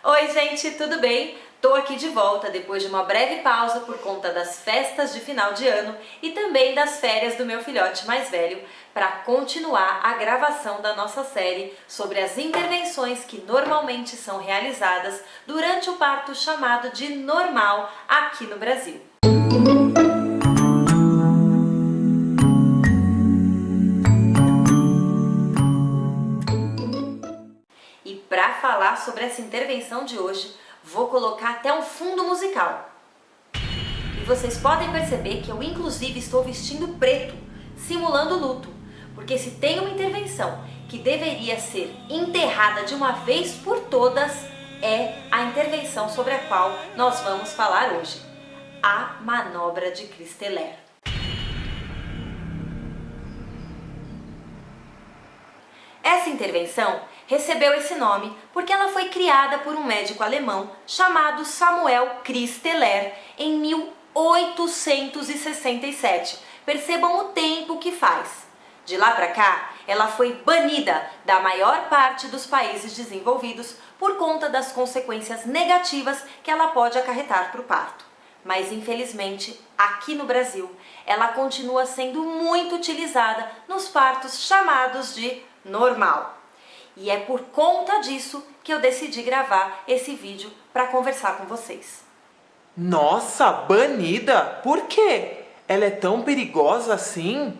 Oi gente, tudo bem? Tô aqui de volta depois de uma breve pausa por conta das festas de final de ano e também das férias do meu filhote mais velho para continuar a gravação da nossa série sobre as intervenções que normalmente são realizadas durante o parto chamado de normal aqui no Brasil. E para falar sobre essa intervenção de hoje, vou colocar até um fundo musical. E vocês podem perceber que eu inclusive estou vestindo preto, simulando luto, porque se tem uma intervenção que deveria ser enterrada de uma vez por todas, é a intervenção sobre a qual nós vamos falar hoje, a manobra de Christeler. Essa intervenção recebeu esse nome porque ela foi criada por um médico alemão chamado Samuel Christeler em 1867. Percebam o tempo que faz. De lá para cá, ela foi banida da maior parte dos países desenvolvidos por conta das consequências negativas que ela pode acarretar para o parto. Mas infelizmente, aqui no Brasil, ela continua sendo muito utilizada nos partos chamados de normal. E é por conta disso que eu decidi gravar esse vídeo para conversar com vocês. Nossa, banida? Por quê? Ela é tão perigosa assim?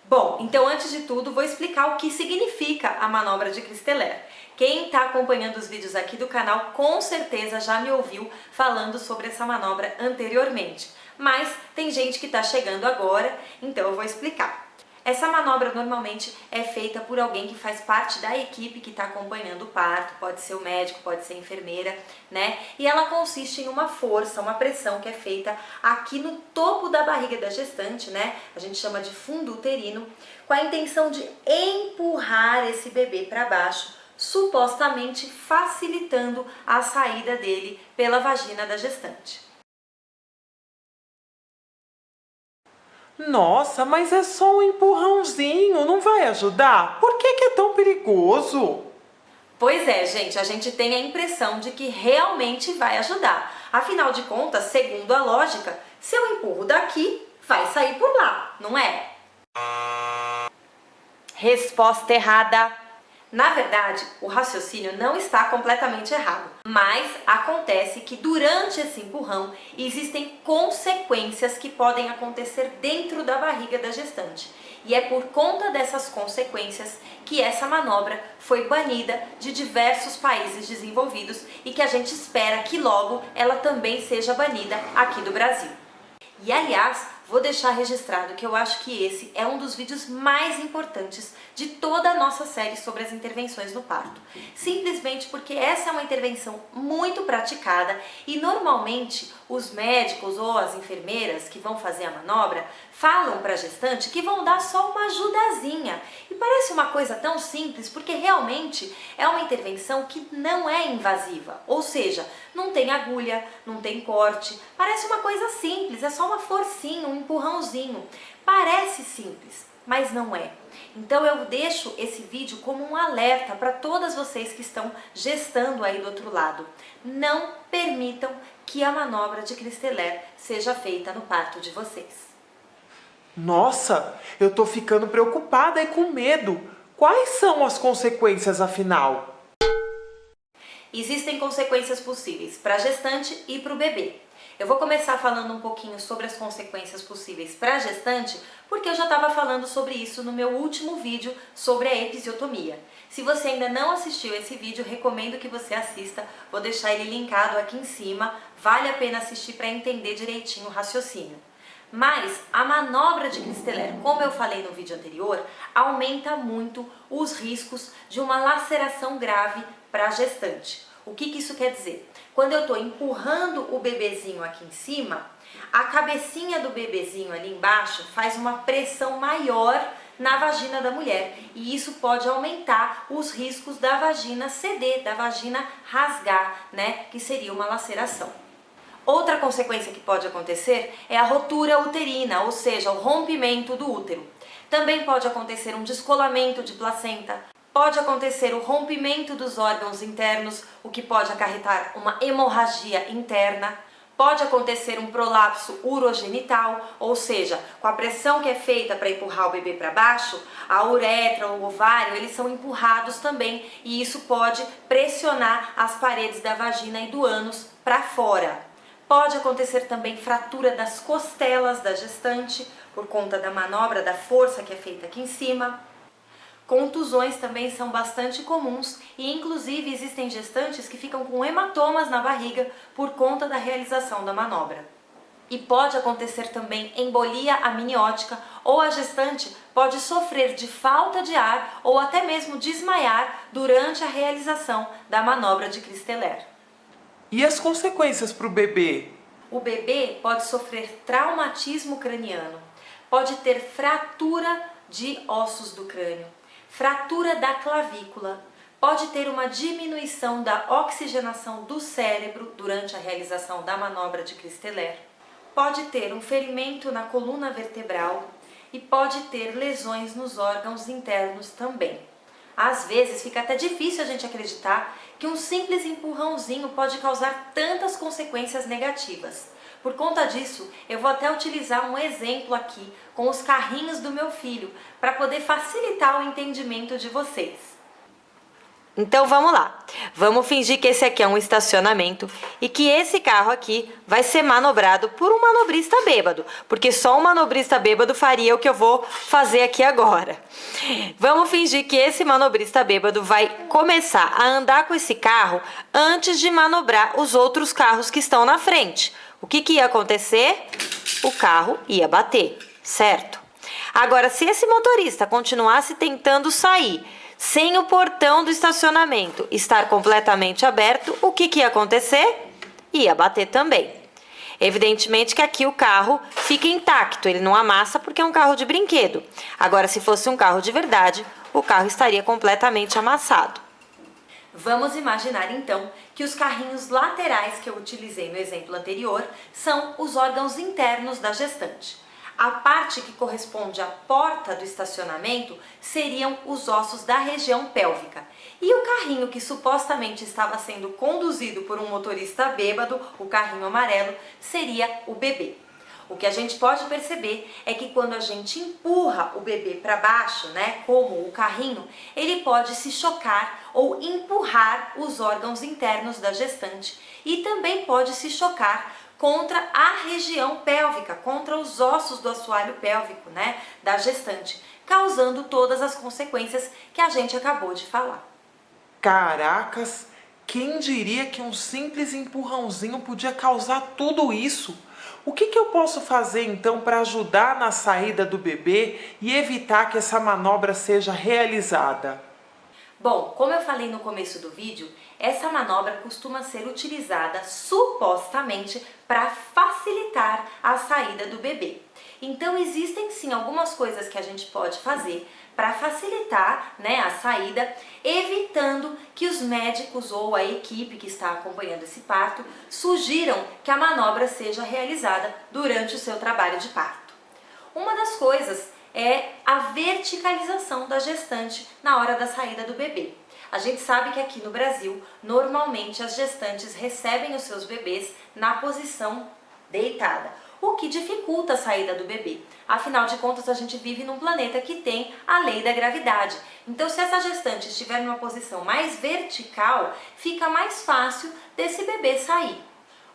Bom, então antes de tudo vou explicar o que significa a manobra de Christeler. Quem está acompanhando os vídeos aqui do canal com certeza já me ouviu falando sobre essa manobra anteriormente. Mas tem gente que está chegando agora, então eu vou explicar. Essa manobra normalmente é feita por alguém que faz parte da equipe que está acompanhando o parto, pode ser o médico, pode ser a enfermeira, né? E ela consiste em uma força, uma pressão que é feita aqui no topo da barriga da gestante, né? A gente chama de fundo uterino, com a intenção de empurrar esse bebê para baixo, supostamente facilitando a saída dele pela vagina da gestante. Nossa, mas é só um empurrãozinho, não vai ajudar? Por que é tão perigoso? Pois é, gente, a gente tem a impressão de que realmente vai ajudar. Afinal de contas, segundo a lógica, se eu empurro daqui, vai sair por lá, não é? Resposta errada. Na verdade, o raciocínio não está completamente errado, mas acontece que durante esse empurrão existem consequências que podem acontecer dentro da barriga da gestante. E é por conta dessas consequências que essa manobra foi banida de diversos países desenvolvidos e que a gente espera que logo ela também seja banida aqui do Brasil. E aliás, vou deixar registrado que eu acho que esse é um dos vídeos mais importantes de toda a nossa série sobre as intervenções no parto. Simplesmente porque essa é uma intervenção muito praticada e normalmente os médicos ou as enfermeiras que vão fazer a manobra falam para a gestante que vão dar só uma ajudazinha. E parece uma coisa tão simples porque realmente é uma intervenção que não é invasiva, ou seja, não tem agulha, não tem corte, parece uma coisa simples, é só uma forcinha, um empurrãozinho. Parece simples, mas não é. Então eu deixo esse vídeo como um alerta para todas vocês que estão gestando aí do outro lado. Não permitam que a manobra de Christeler seja feita no parto de vocês. Nossa, eu tô ficando preocupada e com medo. Quais são as consequências afinal? Existem consequências possíveis para a gestante e para o bebê. Eu vou começar falando um pouquinho sobre as consequências possíveis para a gestante, porque eu já estava falando sobre isso no meu último vídeo sobre a episiotomia. Se você ainda não assistiu esse vídeo, recomendo que você assista, vou deixar ele linkado aqui em cima, vale a pena assistir para entender direitinho o raciocínio. Mas a manobra de Christeler, como eu falei no vídeo anterior, aumenta muito os riscos de uma laceração grave para a gestante. O que isso quer dizer? Quando eu estou empurrando o bebezinho aqui em cima, a cabecinha do bebezinho ali embaixo faz uma pressão maior na vagina da mulher e isso pode aumentar os riscos da vagina ceder, da vagina rasgar, né? Que seria uma laceração. Outra consequência que pode acontecer é a rotura uterina, ou seja, o rompimento do útero. Também pode acontecer um descolamento de placenta, Pode acontecer o rompimento dos órgãos internos, o que pode acarretar uma hemorragia interna. Pode acontecer um prolapso urogenital, ou seja, com a pressão que é feita para empurrar o bebê para baixo, a uretra, o ovário, eles são empurrados também e isso pode pressionar as paredes da vagina e do ânus para fora. Pode acontecer também fratura das costelas da gestante, por conta da manobra, da força que é feita aqui em cima. Contusões também são bastante comuns e inclusive existem gestantes que ficam com hematomas na barriga por conta da realização da manobra. E pode acontecer também embolia amniótica ou a gestante pode sofrer de falta de ar ou até mesmo desmaiar durante a realização da manobra de Christeler. E as consequências para o bebê? O bebê pode sofrer traumatismo craniano, pode ter fratura de ossos do crânio, fratura da clavícula, pode ter uma diminuição da oxigenação do cérebro durante a realização da manobra de Christeler, pode ter um ferimento na coluna vertebral e pode ter lesões nos órgãos internos também. Às vezes fica até difícil a gente acreditar que um simples empurrãozinho pode causar tantas consequências negativas. Por conta disso, eu vou até utilizar um exemplo aqui com os carrinhos do meu filho, para poder facilitar o entendimento de vocês. Então vamos lá, vamos fingir que esse aqui é um estacionamento e que esse carro aqui vai ser manobrado por um manobrista bêbado, porque só um manobrista bêbado faria o que eu vou fazer aqui agora. Vamos fingir que esse manobrista bêbado vai começar a andar com esse carro antes de manobrar os outros carros que estão na frente. O que ia acontecer? O carro ia bater, certo? Agora, se esse motorista continuasse tentando sair sem o portão do estacionamento estar completamente aberto, o que ia acontecer? Ia bater também. Evidentemente que aqui o carro fica intacto, ele não amassa porque é um carro de brinquedo. Agora, se fosse um carro de verdade, o carro estaria completamente amassado. Vamos imaginar então que os carrinhos laterais que eu utilizei no exemplo anterior são os órgãos internos da gestante. A parte que corresponde à porta do estacionamento seriam os ossos da região pélvica. E o carrinho que supostamente estava sendo conduzido por um motorista bêbado, o carrinho amarelo, seria o bebê. O que a gente pode perceber é que quando a gente empurra o bebê para baixo, né, como o carrinho, ele pode se chocar ou empurrar os órgãos internos da gestante e também pode se chocar contra a região pélvica, contra os ossos do assoalho pélvico, né, da gestante, causando todas as consequências que a gente acabou de falar. Caracas, quem diria que um simples empurrãozinho podia causar tudo isso? O que eu posso fazer então para ajudar na saída do bebê e evitar que essa manobra seja realizada? Bom, como eu falei no começo do vídeo, essa manobra costuma ser utilizada supostamente para facilitar a saída do bebê. Então existem sim algumas coisas que a gente pode fazer para facilitar, né, a saída, evitando que os médicos ou a equipe que está acompanhando esse parto sugiram que a manobra seja realizada durante o seu trabalho de parto. Uma das coisas é a verticalização da gestante na hora da saída do bebê. A gente sabe que aqui no Brasil, normalmente as gestantes recebem os seus bebês na posição deitada, o que dificulta a saída do bebê. Afinal de contas, a gente vive num planeta que tem a lei da gravidade. Então, se essa gestante estiver numa posição mais vertical, fica mais fácil desse bebê sair.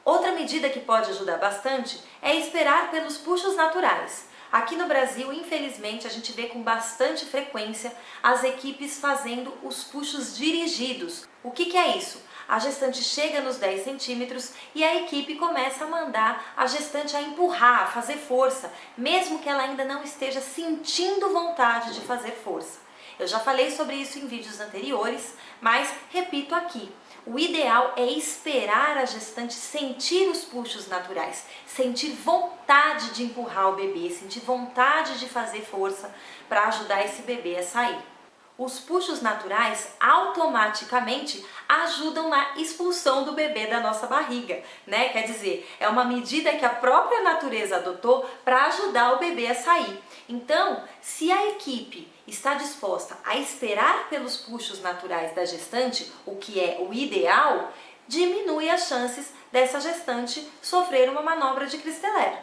Outra medida que pode ajudar bastante é esperar pelos puxos naturais. Aqui no Brasil, infelizmente, a gente vê com bastante frequência as equipes fazendo os puxos dirigidos. O que é isso? A gestante chega nos 10 centímetros e a equipe começa a mandar a gestante a empurrar, a fazer força, mesmo que ela ainda não esteja sentindo vontade de fazer força. Eu já falei sobre isso em vídeos anteriores, mas repito aqui. O ideal é esperar a gestante sentir os puxos naturais, sentir vontade de empurrar o bebê, sentir vontade de fazer força para ajudar esse bebê a sair. Os puxos naturais automaticamente ajudam na expulsão do bebê da nossa barriga, né? Quer dizer, é uma medida que a própria natureza adotou para ajudar o bebê a sair. Então, se a equipe está disposta a esperar pelos puxos naturais da gestante, o que é o ideal, diminui as chances dessa gestante sofrer uma manobra de Christeler.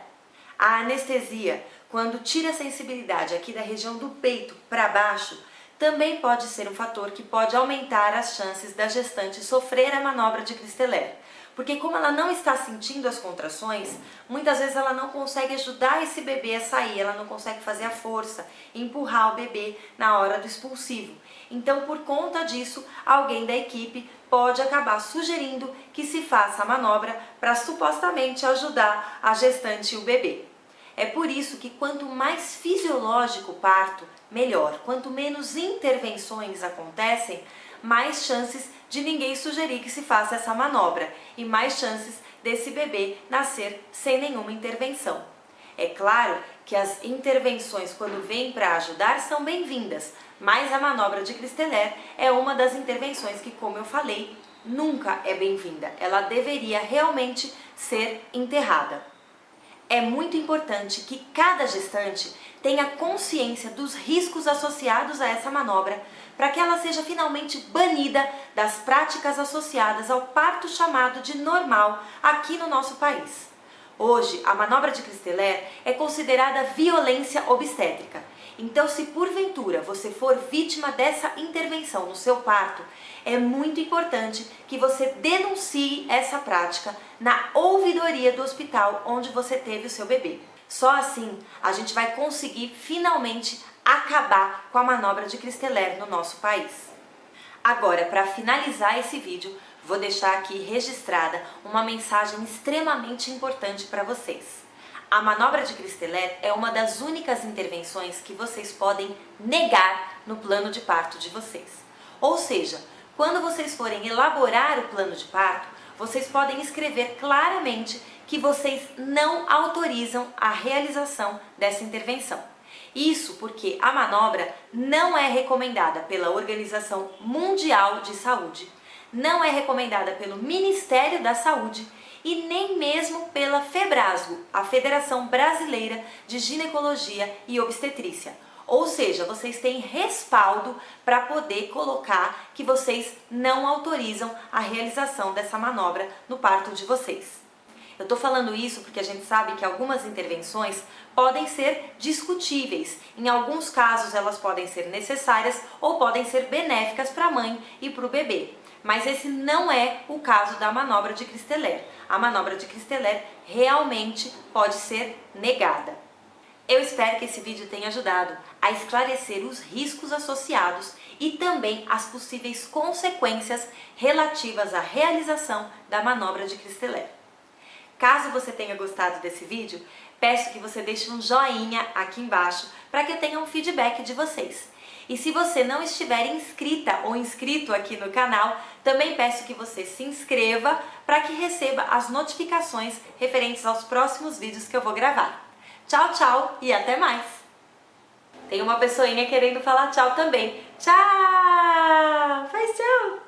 A anestesia, quando tira a sensibilidade aqui da região do peito para baixo, também pode ser um fator que pode aumentar as chances da gestante sofrer a manobra de Christeler. Porque como ela não está sentindo as contrações, muitas vezes ela não consegue ajudar esse bebê a sair, ela não consegue fazer a força, empurrar o bebê na hora do expulsivo. Então, por conta disso, alguém da equipe pode acabar sugerindo que se faça a manobra para supostamente ajudar a gestante e o bebê. É por isso que quanto mais fisiológico o parto, melhor. Quanto menos intervenções acontecem, mais chances de ninguém sugerir que se faça essa manobra e mais chances desse bebê nascer sem nenhuma intervenção. É claro que as intervenções, quando vêm para ajudar, são bem-vindas, mas a manobra de Christeler é uma das intervenções que, como eu falei, nunca é bem-vinda. Ela deveria realmente ser enterrada. É muito importante que cada gestante tenha consciência dos riscos associados a essa manobra para que ela seja finalmente banida das práticas associadas ao parto chamado de normal aqui no nosso país. Hoje, a manobra de Christeler é considerada violência obstétrica. Então, se porventura você for vítima dessa intervenção no seu parto, é muito importante que você denuncie essa prática na ouvidoria do hospital onde você teve o seu bebê. Só assim a gente vai conseguir finalmente acabar com a manobra de Christeler no nosso país. Agora, para finalizar esse vídeo, vou deixar aqui registrada uma mensagem extremamente importante para vocês. A manobra de Christeler é uma das únicas intervenções que vocês podem negar no plano de parto de vocês. Ou seja, quando vocês forem elaborar o plano de parto, vocês podem escrever claramente que vocês não autorizam a realização dessa intervenção. Isso porque a manobra não é recomendada pela Organização Mundial de Saúde, não é recomendada pelo Ministério da Saúde e nem mesmo pela FEBRASGO, a Federação Brasileira de Ginecologia e Obstetrícia. Ou seja, vocês têm respaldo para poder colocar que vocês não autorizam a realização dessa manobra no parto de vocês. Eu estou falando isso porque a gente sabe que algumas intervenções podem ser discutíveis. Em alguns casos elas podem ser necessárias ou podem ser benéficas para a mãe e para o bebê. Mas esse não é o caso da manobra de Christeler. A manobra de Christeler realmente pode ser negada. Eu espero que esse vídeo tenha ajudado a esclarecer os riscos associados e também as possíveis consequências relativas à realização da manobra de Christeler. Caso você tenha gostado desse vídeo, peço que você deixe um joinha aqui embaixo para que eu tenha um feedback de vocês. E se você não estiver inscrita ou inscrito aqui no canal, também peço que você se inscreva para que receba as notificações referentes aos próximos vídeos que eu vou gravar. Tchau, tchau e até mais! Tem uma pessoinha querendo falar tchau também. Tchau! Faz tchau!